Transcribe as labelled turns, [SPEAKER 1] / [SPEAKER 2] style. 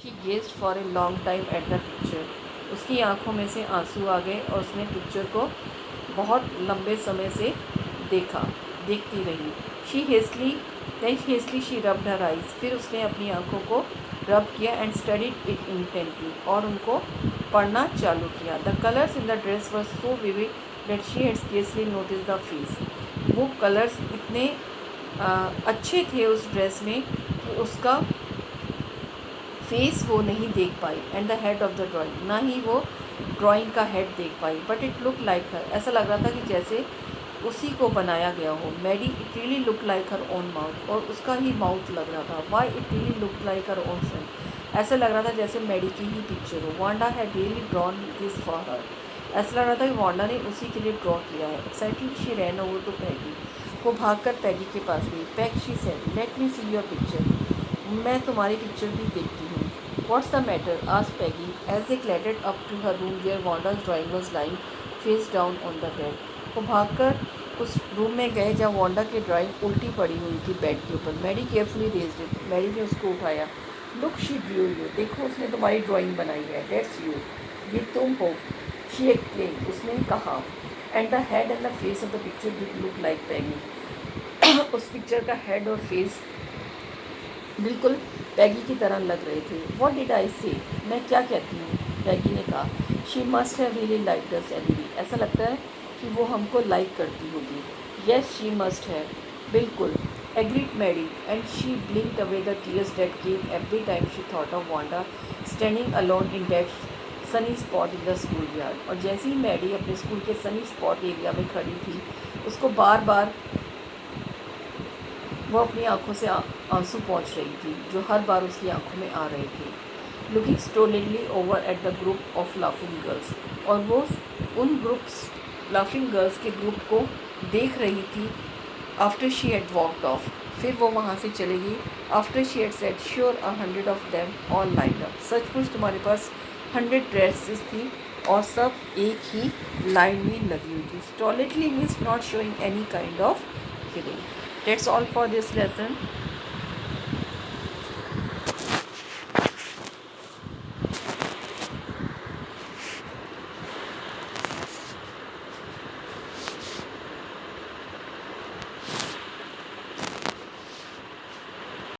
[SPEAKER 1] She gazed for a long time at the picture. उसकी आंखों में से आंसू आ गए और उसने पिक्चर को बहुत लंबे समय से देखती रही। She rubbed her eyes. फिर उसने अपनी आंखों को रब किया एंड स्टडीड इट इंटेंटली, और उनको पढ़ना चालू किया। The colours in the dress were so vivid that she had scarcely notice the face. वो कलर्स इतने अच्छे थे उस ड्रेस में कि उसका फेस वो नहीं देख पाई। And the head of the drawing, ना ही वो ड्राइंग का हेड देख पाई। But it look like her, ऐसा लग रहा था कि जैसे उसी को बनाया गया हो। Maddy, it really look like her own mouth, और उसका ही माउथ लग रहा था। Why it really look like her own friend, ऐसा लग रहा था जैसे मैडी की ही पिक्चर हो। Wanda had really drawn this for her, ऐसा लग रहा था कि वांडा ने उसी के लिए ड्रॉ किया है। Excited she ran over to Peggy, वो भागकर पैगी के पास गई। Peg, she said, let me see your picture, मैं तुम्हारी पिक्चर भी देखती हूँ। What's the matter, asked Peggy as they clattered up to her room where Wanda's drawing was lying face down on the bed. वो भागकर उस room में गए जहाँ वांडा की ड्राइंग उल्टी पड़ी हुई थी बेड के ऊपर। Maddy carefully raised it, Maddy ने उसको उठाया। लुक, शी ड्रू यू, देखो उसने तुम्हारी ड्राइंग बनाई है। दैट्स यू, ये तुम हो। शी एक्सप्लेन्ड, उसने कहा। And the head and the face of the picture did look like Peggy. उस पिक्चर का हेड और फेस बिल्कुल पैगी की तरह लग रहे थे। व्हाट डिड आई से, मैं क्या कहती हूँ, पैगी ने कहा। She must have really liked us anyway, ऐसा लगता है कि वो हमको लाइक करती होगी। येस शी मस्ट हैव, बिल्कुल, agreed Maddy, and she blinked away the tears that came every time she thought of Wanda standing alone in that sunny spot in the school. और जैसे ही Maddie अपने school के Sunny spot area में खड़ी थी, उसको बार बार वो अपनी आंखों से आंसू पहुँच रही थी, जो हर बार उसकी आंखों में आ रहे थे। Looking stolidly over at the group of laughing girls, और वो उन लाफिंग गर्ल्स के ग्रुप को देख रही थी। After she had walked off, फिर वो वहाँ से चली गई। After she had said, sure 100 of them all lined up, सचमुच तुम्हारे पास 100 ड्रेसेस थी और सब एक ही लाइन में लगी हुई थी। Stolidly means not showing any kind of feeling. That's all for this lesson.